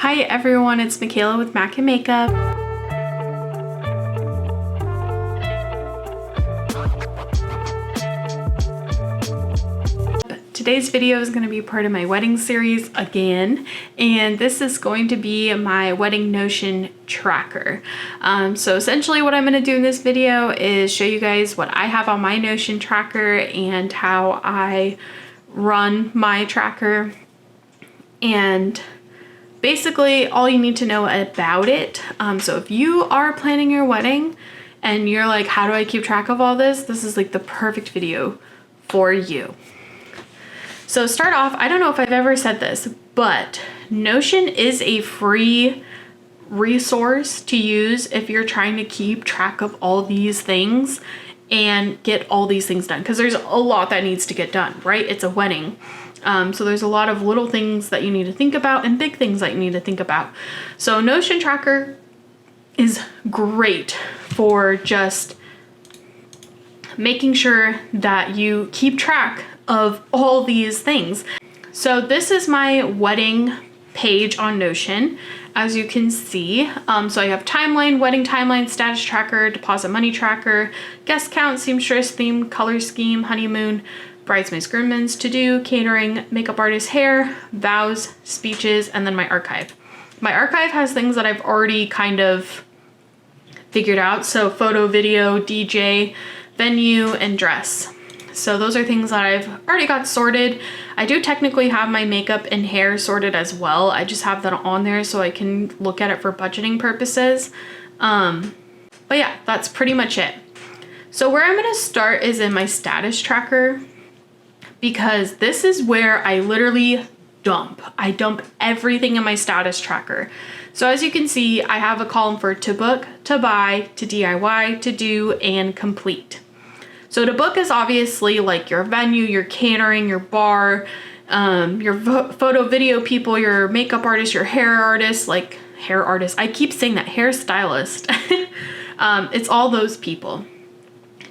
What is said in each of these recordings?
Hi everyone, it's Makaliah with Mak and Makeup. Today's video is going to be part of my wedding series again, and this is going to be my wedding Notion tracker. So essentially what I'm going to do in this video is show you guys what I have on my Notion tracker and how I run my tracker, and basically all you need to know about it. So if you are planning your wedding and you're like, how do I keep track of all this? This is like the perfect video for you. So start off, I don't know if I've ever said this, but Notion is a free resource to use if you're trying to keep track of all these things and get all these things done, because there's a lot that needs to get done, right? It's a wedding. So there's a lot of little things that you need to think about and big things that you need to think about. So Notion tracker is great for just making sure that you keep track of all these things. So this is my wedding page on Notion, as you can see. So I have timeline, wedding timeline, status tracker, deposit money tracker, guest count, seamstress, theme, color scheme, honeymoon, bridesmaids, groomsmen's, to-do, catering, makeup artist, hair, vows, speeches, and then my archive. My archive has things that I've already kind of figured out. So photo, video, DJ, venue, and dress. So those are things that I've already got sorted. I do technically have my makeup and hair sorted as well. I just have that on there so I can look at it for budgeting purposes. But yeah, that's pretty much it. So where I'm gonna start is in my status tracker, because this is where I literally dump. I dump everything in my status tracker. So as you can see, I have a column for to book, to buy, to DIY, to do, and complete. So to book is obviously like your venue, your catering, your bar, your photo video people, your makeup artist, your hair artist, like hair artist. I keep saying that, hairstylist. It's all those people.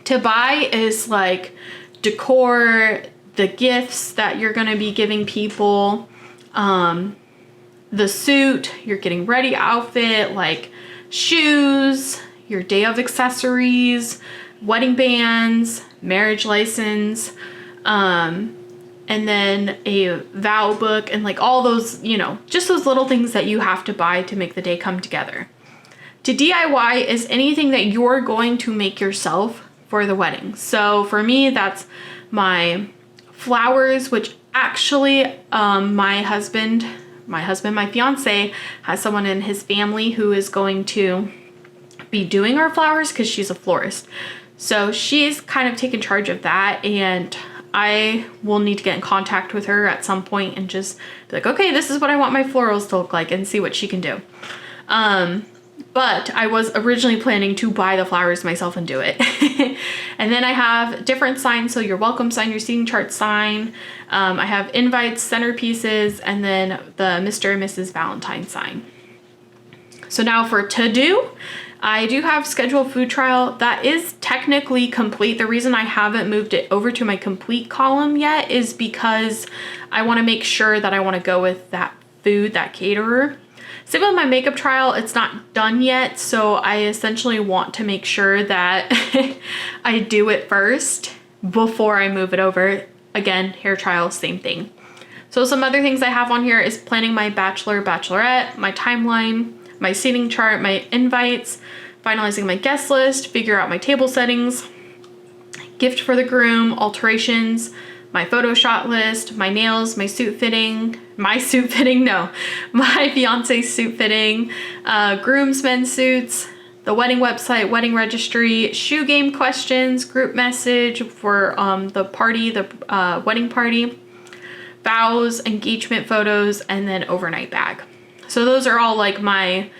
To buy is like decor, the gifts that you're gonna be giving people, the suit, your getting ready outfit, like shoes, your day of accessories, wedding bands, marriage license, and then a vow book, and like all those, you know, just those little things that you have to buy to make the day come together. To DIY is anything that you're going to make yourself for the wedding. So for me, that's my flowers, which actually my fiance has someone in his family who is going to be doing our flowers because she's a florist. So she's kind of taken charge of that, and I will need to get in contact with her at some point and just be like, okay, this is what I want my florals to look like, and see what she can do. But I was originally planning to buy the flowers myself and do it. And then I have different signs. So your welcome sign, your seating chart sign. I have invites, centerpieces, and then the Mr. and Mrs. Valentine sign. So now for to do, I do have scheduled food trial. That is technically complete. The reason I haven't moved it over to my complete column yet is because I want to make sure that I want to go with that food, that caterer. Same with my makeup trial, it's not done yet, so I essentially want to make sure that I do it first before I move it over. Again, hair trial, same thing. So some other things I have on here is planning my bachelor, bachelorette, my timeline, my seating chart, my invites, finalizing my guest list, figure out my table settings, gift for the groom, alterations, my photo shot list, my nails, my fiance's suit fitting, groomsmen's suits, the wedding website, wedding registry, shoe game questions, group message for the party, the wedding party, vows, engagement photos, and then overnight bag. So those are all like my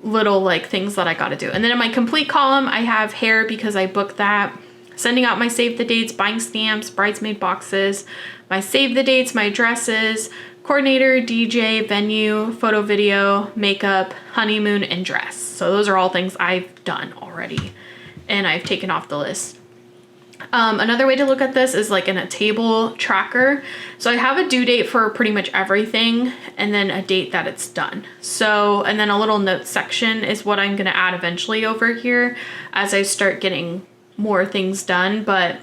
little like things that I gotta do. And then in my complete column, I have hair because I booked that. Sending out my save the dates, buying stamps, bridesmaid boxes, my save the dates, my dresses, coordinator, DJ, venue, photo video, makeup, honeymoon, and dress. So those are all things I've done already and I've taken off the list. Another way to look at this is like in a table tracker. So I have a due date for pretty much everything and then a date that it's done. So, and then a little note section is what I'm gonna add eventually over here as I start getting more things done. But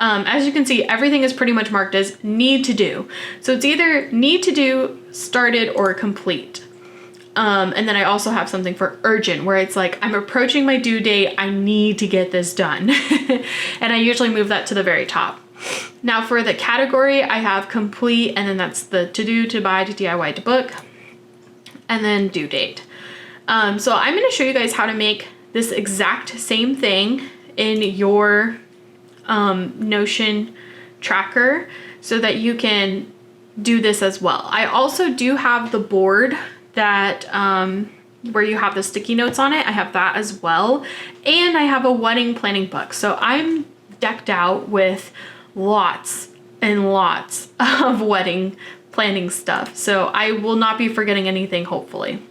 as you can see, everything is pretty much marked as need to do. So it's either need to do, started, or complete. And then I also have something for urgent where it's like, I'm approaching my due date, I need to get this done. And I usually move that to the very top. Now for the category, I have complete, and then that's the to do, to buy, to DIY, to book, and then due date. So I'm gonna show you guys how to make this exact same thing in your Notion tracker so that you can do this as well. I also do have the board that where you have the sticky notes on it. I have that as well, and I have a wedding planning book. So I'm decked out with lots and lots of wedding planning stuff, so I will not be forgetting anything, hopefully.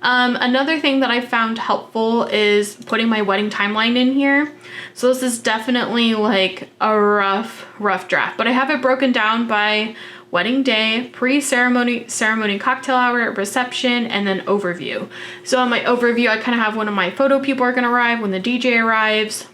Another thing that I found helpful is putting my wedding timeline in here. So this is definitely like a rough draft, but I have it broken down by wedding day, pre-ceremony, ceremony, cocktail hour, reception, and then overview. So on my overview, I kind of have when my photo people are gonna arrive, when the DJ arrives.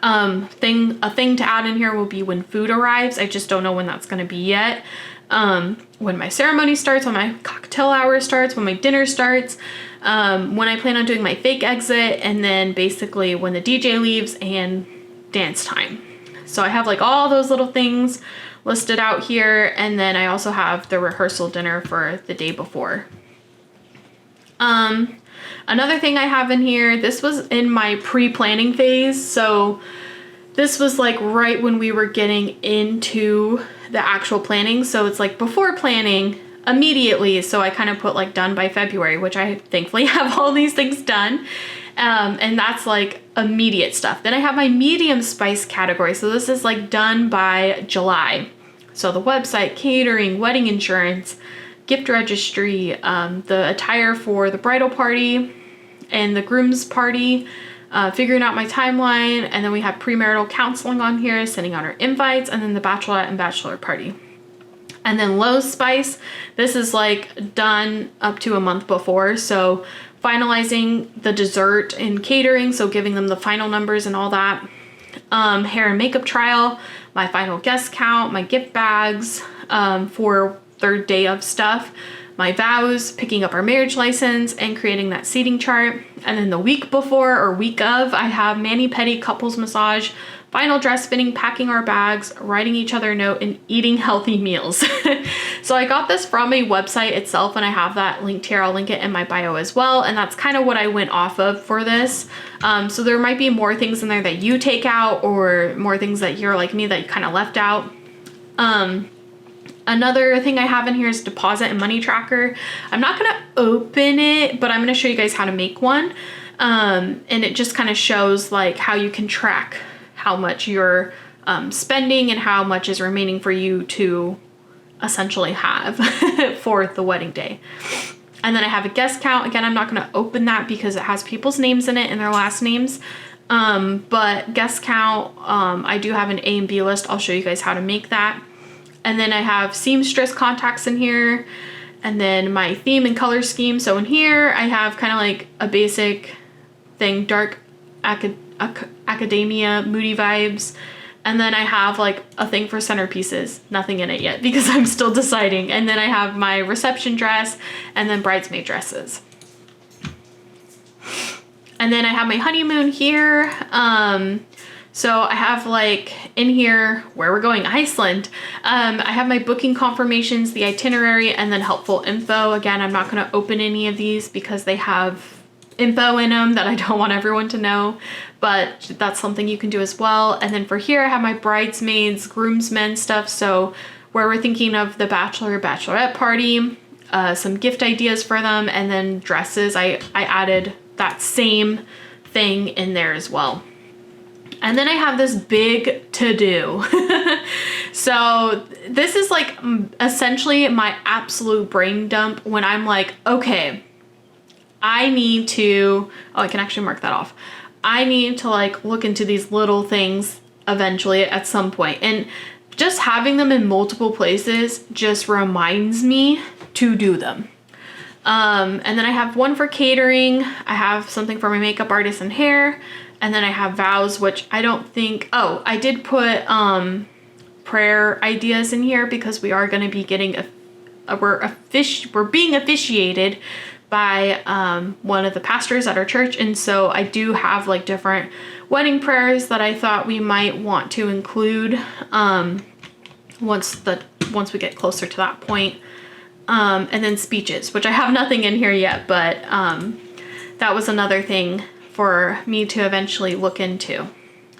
A thing to add in here will be when food arrives. I just don't know when that's gonna be yet. When my ceremony starts, when my cocktail hour starts, when my dinner starts, when I plan on doing my fake exit, and then basically when the DJ leaves and dance time. So I have like all those little things listed out here, and then I also have the rehearsal dinner for the day before. Another thing I have in here, this was in my pre-planning phase, so this was like right when we were getting into the actual planning, so it's like before planning immediately, so I kind of put like done by February, which I thankfully have all these things done. And that's like immediate stuff. Then I have my medium spice category. So this is like done by July. So the website, catering, wedding insurance, gift registry, the attire for the bridal party and the groom's party, figuring out my timeline. And then we have premarital counseling on here, sending out our invites, and then the bachelorette and bachelor party. And then low spice, this is like done up to a month before. So finalizing the dessert and catering, so giving them the final numbers and all that. Hair and makeup trial, my final guest count, my gift bags for third day of stuff, my vows, picking up our marriage license, and creating that seating chart. And then the week before or week of, I have mani-pedi, couples massage, final dress fitting, packing our bags, writing each other a note, and eating healthy meals. So I got this from a website itself, and I have that linked here. I'll link it in my bio as well. And that's kind of what I went off of for this. So there might be more things in there that you take out, or more things that you're like me that you kind of left out. Another thing I have in here is deposit and money tracker. I'm not gonna open it, but I'm gonna show you guys how to make one. And it just kind of shows like how you can track how much you're spending and how much is remaining for you to essentially have for the wedding day. And then I have a guest count. Again, I'm not going to open that because it has people's names in it and their last names. But guest count, I do have an A and B list. I'll show you guys how to make that. And then I have seamstress contacts in here, and then my theme and color scheme. So in here I have kind of like a basic thing, dark academia, moody vibes. And then I have like a thing for centerpieces, nothing in it yet because I'm still deciding. And then I have my reception dress and then bridesmaid dresses. And then I have my honeymoon here. So I have like in here where we're going, Iceland. I have my booking confirmations, the itinerary, and then helpful info. Again, I'm not going to open any of these because they have info in them that I don't want everyone to know, but that's something you can do as well. And then for here, I have my bridesmaids, groomsmen stuff. So where we're thinking of the bachelor, bachelorette party, some gift ideas for them, and then dresses. I added that same thing in there as well. And then I have this big to-do. So this is like essentially my absolute brain dump when I'm like, okay, I need to, oh, I can actually mark that off. I need to like look into these little things eventually at some point. And just having them in multiple places just reminds me to do them. And then I have one for catering. I have something for my makeup artist and hair. And then I have vows, which I don't think, oh, I did put prayer ideas in here because we are going to be getting we're being officiated by one of the pastors at our church, and so I do have like different wedding prayers that I thought we might want to include once we get closer to that point, and then speeches, which I have nothing in here yet, but that was another thing for me to eventually look into.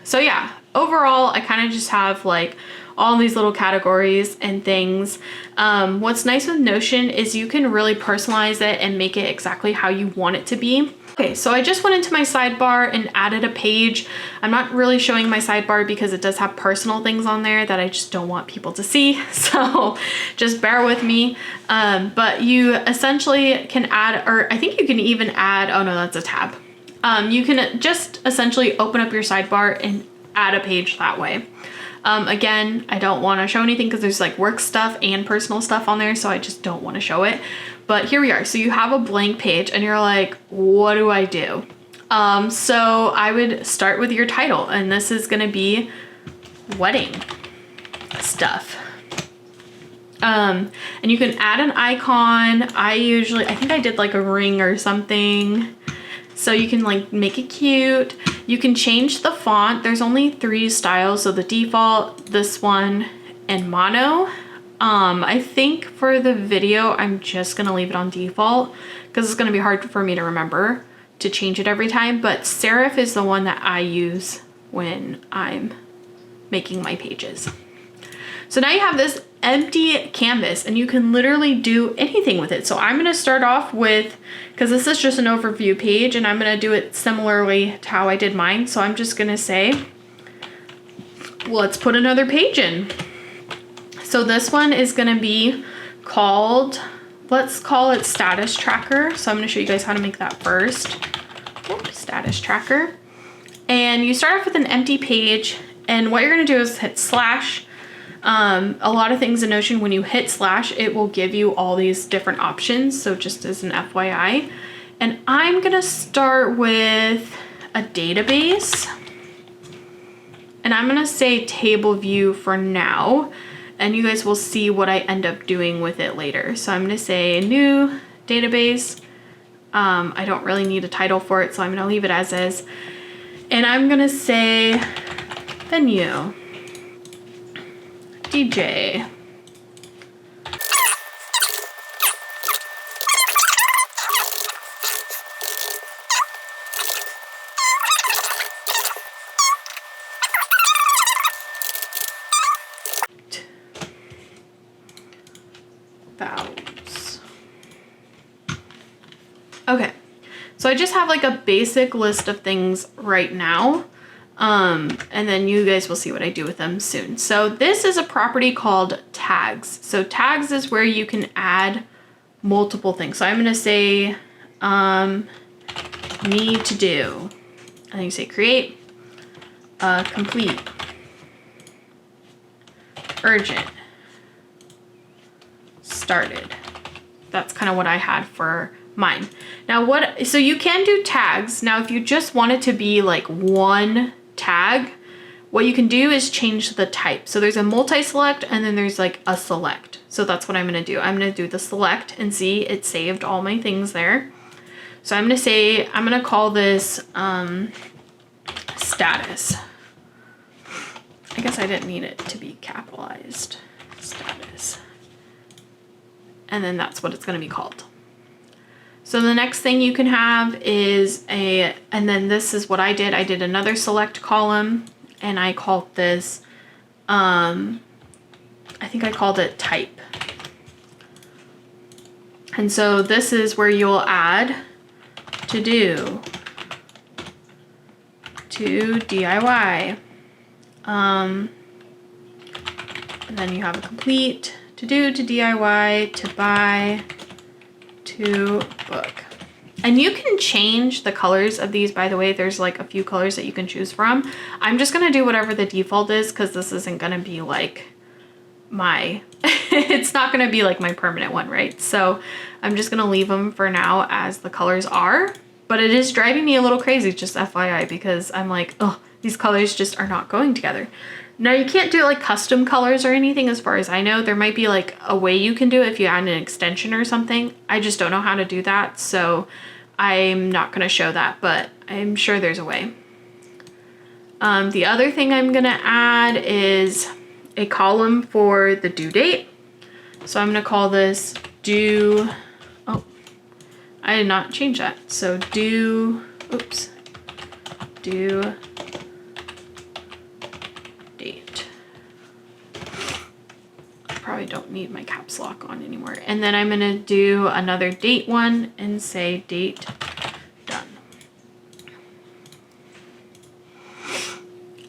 So yeah, overall I kind of just have like all these little categories and things. What's nice with Notion is you can really personalize it and make it exactly how you want it to be. Okay, so I just went into my sidebar and added a page. I'm not really showing my sidebar because it does have personal things on there that I just don't want people to see. So just bear with me. But you essentially can add, or I think you can even add, oh no, that's a tab. You can just essentially open up your sidebar and add a page that way. Again, I don't want to show anything because there's like work stuff and personal stuff on there, so I just don't want to show it. But here we are. So you have a blank page and you're like, what do I do? So I would start with your title, and this is going to be wedding stuff. And you can add an icon. I think I did like a ring or something. So you can like make it cute. You can change the font. There's only 3 styles. So the default, this one, and mono. I think for the video, I'm just gonna leave it on default because it's gonna be hard for me to remember to change it every time. But serif is the one that I use when I'm making my pages. So now you have this empty canvas and you can literally do anything with it. So I'm going to start off with, because this is just an overview page, and I'm going to do it similarly to how I did mine. So I'm just going to say, let's put another page in. So this one is going to be called, let's call it status tracker. So I'm going to show you guys how to make that first. Oops, status tracker. And you start off with an empty page, and what you're going to do is hit slash. A lot of things in Notion, when you hit slash, it will give you all these different options. So just as an FYI, and I'm going to start with a database, and I'm going to say table view for now, and you guys will see what I end up doing with it later. So I'm going to say new database. I don't really need a title for it, so I'm going to leave it as is. And I'm going to say venue. DJ. Vows. Okay, so I just have like a basic list of things right now. And then you guys will see what I do with them soon. So this is a property called tags. So tags is where you can add multiple things. So I'm going to say, need to do, and then you say create, complete, urgent, started. That's kind of what I had for mine. Now so you can do tags. Now, if you just want it to be like one tag, what you can do is change the type. So there's a multi-select and then there's like a select. So that's what I'm going to do. I'm going to do the select, and see it saved all my things there. So I'm going to say, I'm going to call this status. I guess I didn't need it to be capitalized. Status. And then that's what it's going to be called. So the next thing you can have is and then this is what I did. I did another select column, and I called this, I think I called it type. And so this is where you'll add to do, to DIY. And then you have a complete, to do, to DIY, to buy, to book. And you can change the colors of these, by the way. There's like a few colors that you can choose from. I'm just gonna do whatever the default is because this isn't gonna be like my, it's not gonna be like my permanent one, right? So I'm just gonna leave them for now as the colors are, but it is driving me a little crazy, just FYI, because I'm like, oh, these colors just are not going together. Now you can't do like custom colors or anything as far as I know. There might be like a way you can do it if you add an extension or something. I just don't know how to do that, so I'm not gonna show that, but I'm sure there's a way. The other thing I'm gonna add is a column for the due date. So I'm gonna call this due, oh, I did not change that. So due date. Probably don't need my caps lock on anymore. And then I'm gonna do another date one and say date done.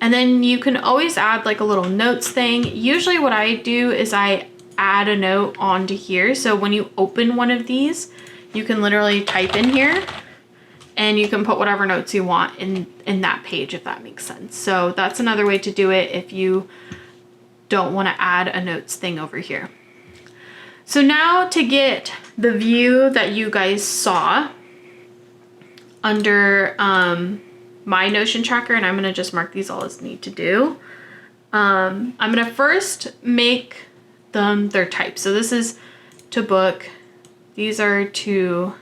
And then you can always add like a little notes thing. Usually what I do is I add a note onto here. So when you open one of these, you can literally type in here and you can put whatever notes you want in that page, if that makes sense. So that's another way to do it if you don't want to add a notes thing over here. So now to get the view that you guys saw under my Notion tracker, and I'm going to just mark these all as need to do. I'm going to first make them their type. So this is to book. These are to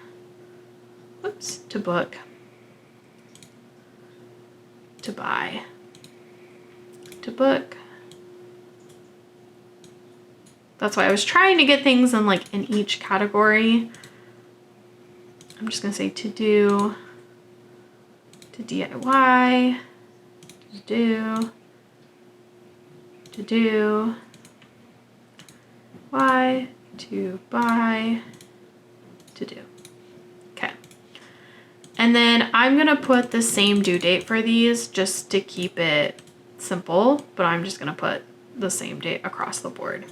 book, to buy, to book. That's why I was trying to get things in like in each category. I'm just gonna say to do, to DIY, to do, why, to buy, to do. Okay. And then I'm gonna put the same due date for these just to keep it simple, but I'm just gonna put the same date across the board.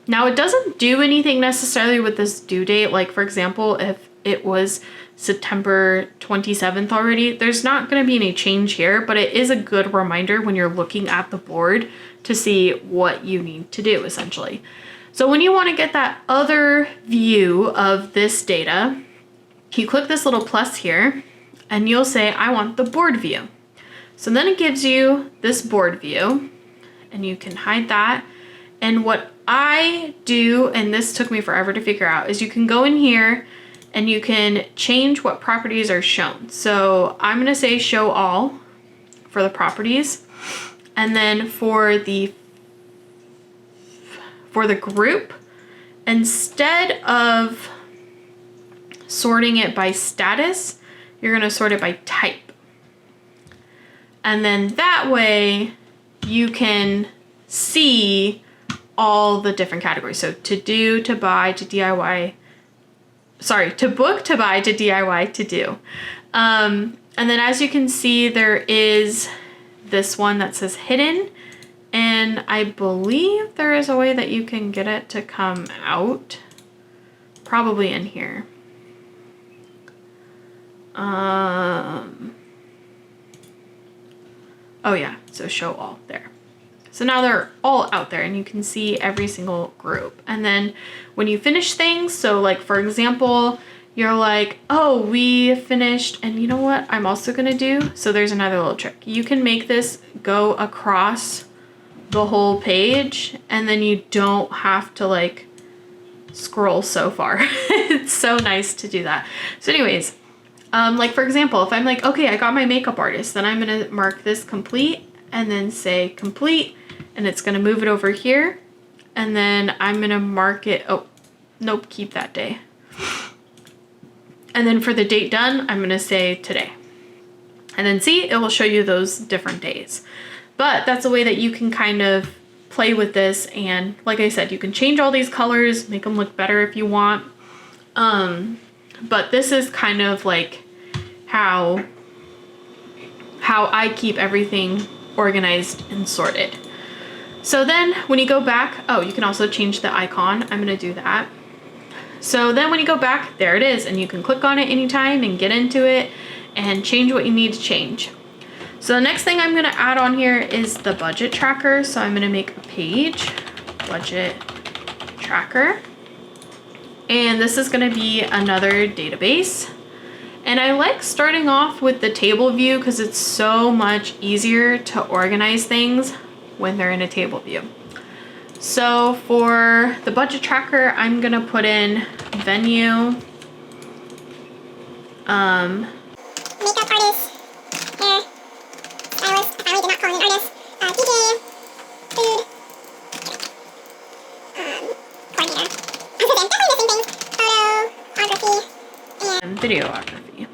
Now it doesn't do anything necessarily with this due date. Like for example, if it was September 27th already, there's not going to be any change here, but it is a good reminder when you're looking at the board to see what you need to do essentially. So when you want to get that other view of this data, you click this little plus here and you'll say, I want the board view. So then it gives you this board view and you can hide that. And what I do, and this took me forever to figure out, is you can go in here and you can change what properties are shown. So I'm gonna say show all for the properties. And then for the group, instead of sorting it by status, you're gonna sort it by type. And then that way you can see all the different categories. So to do, to buy, to DIY, sorry, to book, to buy, to DIY, to do. And then as you can see, there is this one that says hidden. And I believe there is a way that you can get it to come out, probably in here. Oh yeah, so show all there. So now they're all out there and you can see every single group. And then when you finish things, so like for example, you're like, oh, we finished, and you know what I'm also gonna do? So there's another little trick. You can make this go across the whole page and then you don't have to like scroll so far. It's so nice to do that. So anyways, like for example, if I'm like, okay, I got my makeup artist, then I'm gonna mark this complete and then say complete, and it's gonna move it over here. And then I'm gonna mark it, oh, nope, keep that day. And then for the date done, I'm gonna say today. And then see, it will show you those different days. But that's a way that you can kind of play with this. And like I said, you can change all these colors, make them look better if you want. But this is kind of like how I keep everything organized and sorted. So then when you go back, oh, you can also change the icon. I'm gonna do that. So then when you go back, there it is, and you can click on it anytime and get into it and change what you need to change. So the next thing I'm gonna add on here is the budget tracker. So I'm gonna make a page, budget tracker. And this is gonna be another database. And I like starting off with the table view because it's so much easier to organize things when they're in a table view. So for the budget tracker, I'm gonna put in venue, makeup artist, hair, stylist, I finally did not call in an artist, DJ, food, coordinator. I'm definitely missing things. Photography, and videography.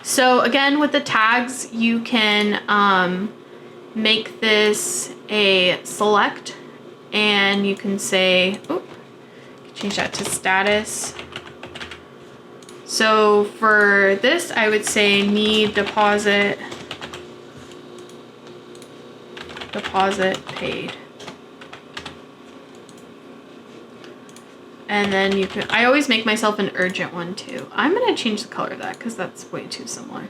So again, with the tags, you can make this a select, and you can say, change that to status. So for this, I would say need deposit paid. And then you can, I always make myself an urgent one too. I'm gonna change the color of that because that's way too similar.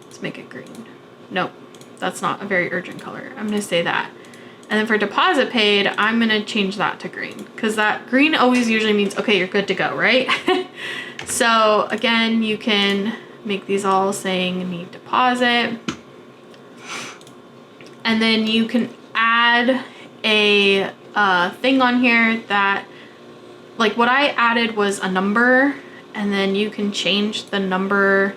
Let's make it green. Nope, that's not a very urgent color. I'm gonna say that. And then for deposit paid, I'm gonna change that to green because that green always usually means, okay, you're good to go, right? So again, you can make these all saying need deposit. And then you can add a thing on here that, like what I added was a number, and then you can change the number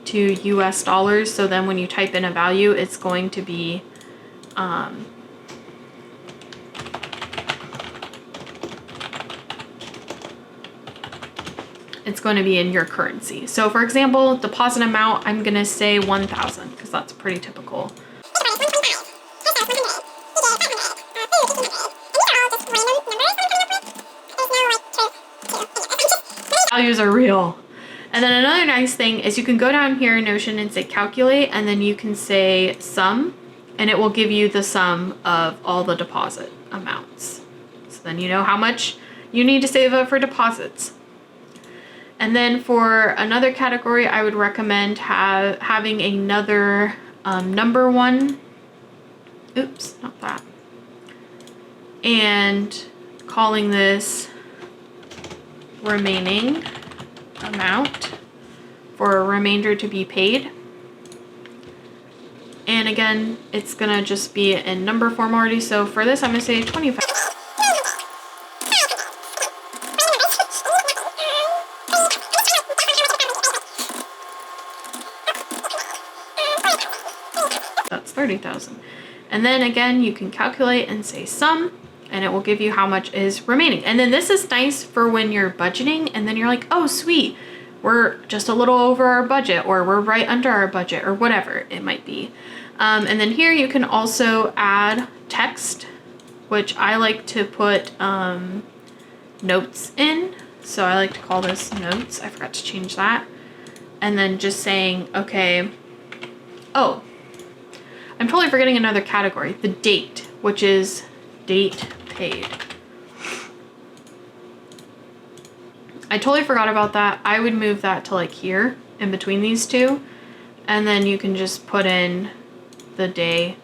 to US dollars. So then when you type in a value, it's going to be, it's going to be in your currency. So for example, deposit amount, I'm gonna say 1,000 because that's pretty typical. Values are real. And then another nice thing is you can go down here in Notion and say calculate, and then you can say sum, and it will give you the sum of all the deposit amounts. So then you know how much you need to save up for deposits. And then for another category, I would recommend having another number one. Oops, not that. And calling this remaining amount for a remainder to be paid. And again, it's gonna just be in number form already. So for this, I'm gonna say 25. That's 30,000. And then again, you can calculate and say sum, and it will give you how much is remaining. And then this is nice for when you're budgeting and then you're like, oh sweet, we're just a little over our budget, or we're right under our budget, or whatever it might be. And then here you can also add text, which I like to put notes in. So I like to call this notes. I forgot to change that. And then just saying, okay, oh, I'm totally forgetting another category, the date, which is date paid. I totally forgot about that. I would move that to like here in between these two, and then you can just put in the day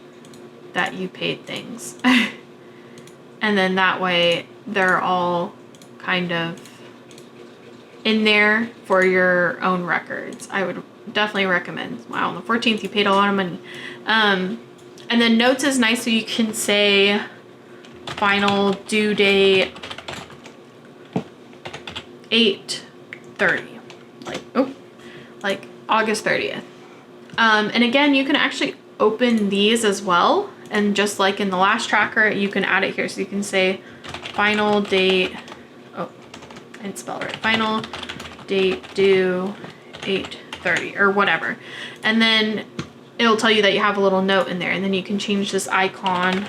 that you paid things. And then that way they're all kind of in there for your own records. I would definitely recommend. Wow, on the 14th you paid a lot of money. And then notes is nice, so you can say final due date 8/30, like August 30th. And again, you can actually open these as well, and just like in the last tracker, you can add it here. So you can say final date, oh, I didn't spell it right, final date due 8/30 or whatever, and then it'll tell you that you have a little note in there, and then you can change this icon.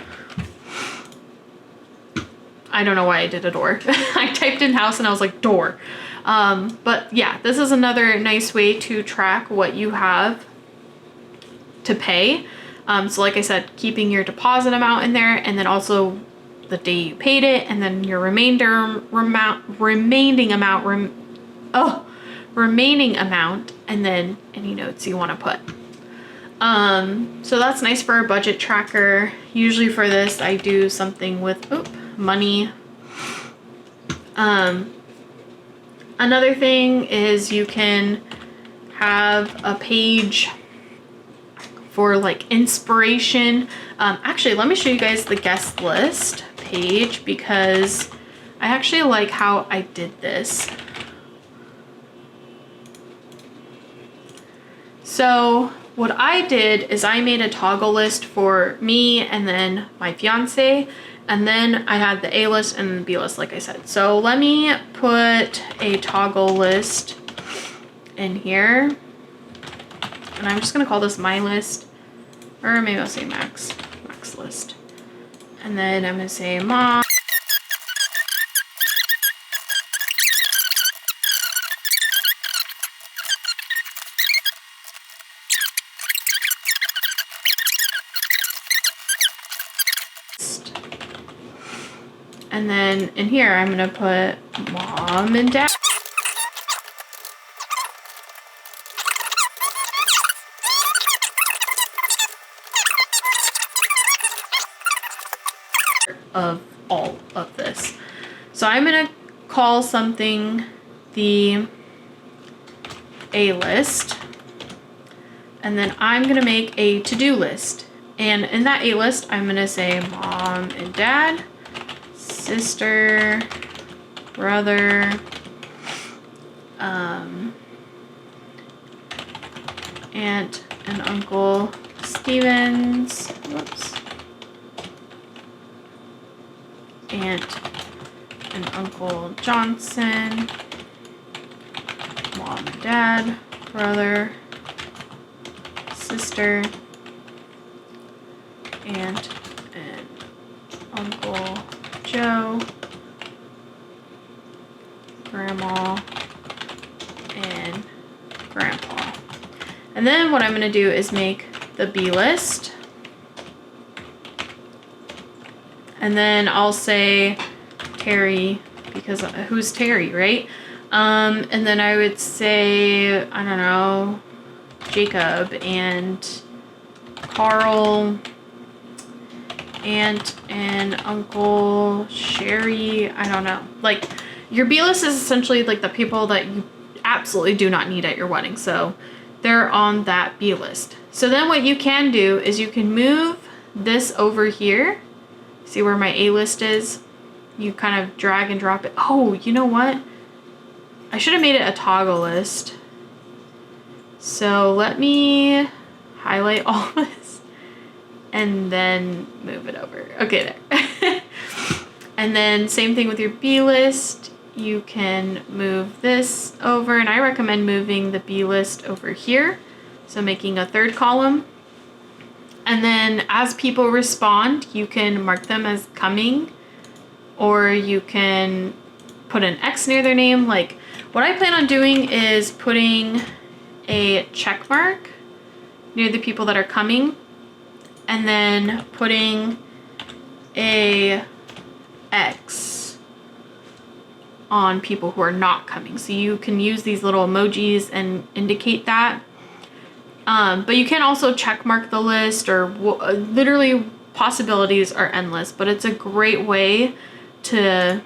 I don't know why I did a door. I typed in house and I was like door. But yeah, this is another nice way to track what you have to pay. So like I said, keeping your deposit amount in there, and then also the day you paid it, and then your remaining amount, and then any notes you want to put. So that's nice for a budget tracker. Usually for this, I do something with money. Another thing is you can have a page for like inspiration. Actually, let me show you guys the guest list page because I actually like how I did this. So what I did is I made a toggle list for me and then my fiance, and then I had the A list and the B list, like I said. So let me put a toggle list in here, and I'm just gonna call this my list, or maybe I'll say Mac's list. And then I'm gonna say Mom. And then in here, I'm gonna put Mom and Dad. Of all of this. So I'm gonna call something the A list, and then I'm gonna make a to-do list. And in that A list, I'm gonna say Mom and Dad, sister, brother, aunt and uncle Stevens, whoops, aunt and uncle Johnson, mom and dad, brother, sister, aunt and uncle Joe, grandma, and grandpa. And then what I'm gonna do is make the B list. And then I'll say Terry, because who's Terry, right? And then I would say, I don't know, Jacob and Carl, aunt and uncle Sherry, I don't know. Like, your B list is essentially like the people that you absolutely do not need at your wedding. So they're on that B list. So then what you can do is you can move this over here. See where my A list is? You kind of drag and drop it. Oh, you know what? I should have made it a toggle list. So let me highlight all this and then move it over. Okay, there. And then same thing with your B list. You can move this over, and I recommend moving the B list over here. So making a third column. And then as people respond, you can mark them as coming, or you can put an X near their name. Like, what I plan on doing is putting a check mark near the people that are coming, and then putting a X on people who are not coming. So you can use these little emojis and indicate that. But you can also check mark the list, or literally possibilities are endless, but it's a great way to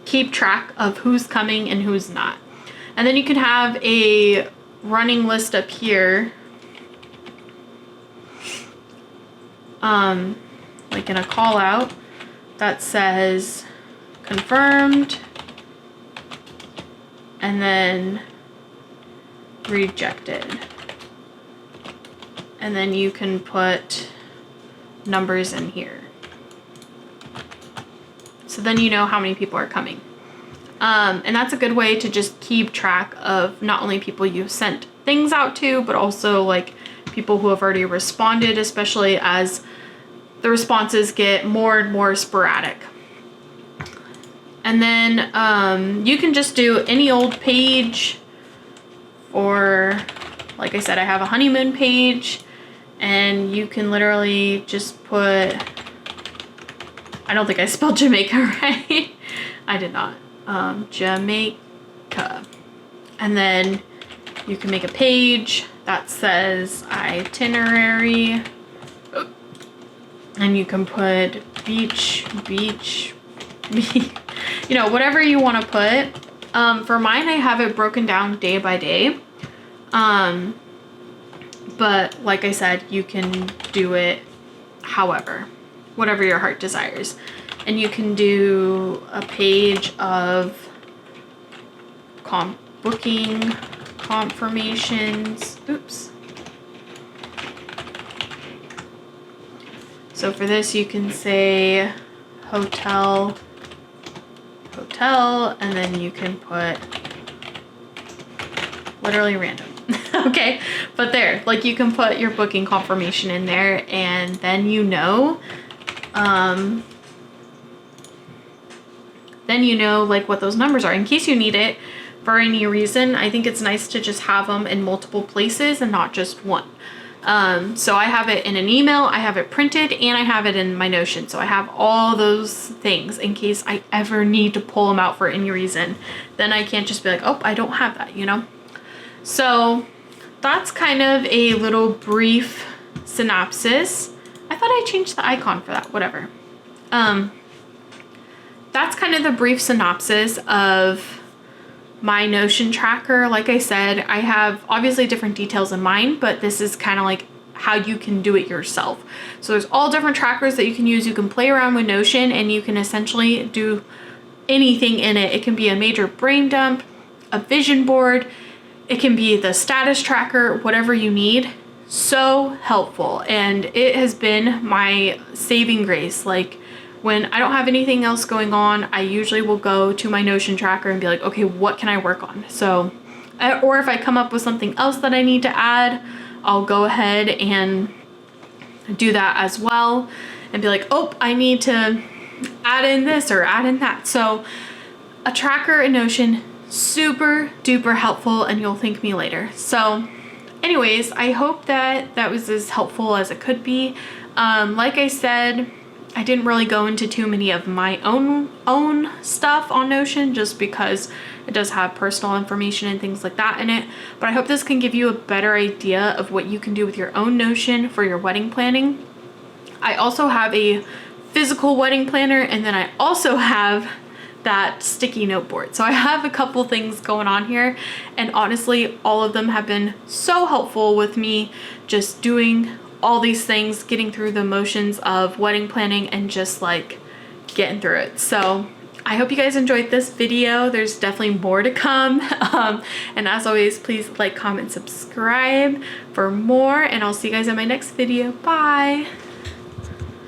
keep track of who's coming and who's not. And then you can have a running list up here, like in a call out that says confirmed and then rejected. And then you can put numbers in here. So then you know how many people are coming. And that's a good way to just keep track of not only people you sent things out to, but also like people who have already responded, especially as the responses get more and more sporadic. And then you can just do any old page, or like I said, I have a honeymoon page, and you can literally just put I don't think I spelled Jamaica right. I did not. Jamaica. And then you can make a page that says itinerary. And you can put beach, you know, whatever you want to put. For mine, I have it broken down day by day. But like I said, you can do it however, whatever your heart desires. And you can do a page of booking confirmations. Oops. So for this, you can say hotel, and then you can put literally random. Okay, but there, like you can put your booking confirmation in there, and then you know like what those numbers are in case you need it for any reason. I think it's nice to just have them in multiple places and not just one. So I have it in an email, I have it printed, and I have it in my Notion. So I have all those things in case I ever need to pull them out for any reason. Then I can't just be like, oh, I don't have that, you know? So that's kind of a little brief synopsis. I thought I changed the icon for that, whatever. That's kind of the brief synopsis of my Notion tracker. Like I said, I have obviously different details in mind, but this is kind of like how you can do it yourself. So there's all different trackers that you can use. You can play around with Notion and you can essentially do anything in it. It can be a major brain dump, a vision board, it can be the status tracker, whatever you need. So helpful. And it has been my saving grace. Like when I don't have anything else going on, I usually will go to my Notion tracker and be like, okay, what can I work on? So, or if I come up with something else that I need to add, I'll go ahead and do that as well and be like, oh, I need to add in this or add in that. So a tracker in Notion, super duper helpful, and you'll thank me later. So anyways, I hope that that was as helpful as it could be. Like I said, I didn't really go into too many of my own stuff on Notion just because it does have personal information and things like that in it. But I hope this can give you a better idea of what you can do with your own Notion for your wedding planning. I also have a physical wedding planner, and then I also have that sticky note board. So I have a couple things going on here, and honestly, all of them have been so helpful with me just doing all these things, getting through the motions of wedding planning and just like getting through it. So I hope you guys enjoyed this video. There's definitely more to come. And as always, please like, comment, subscribe for more, and I'll see you guys in my next video. Bye.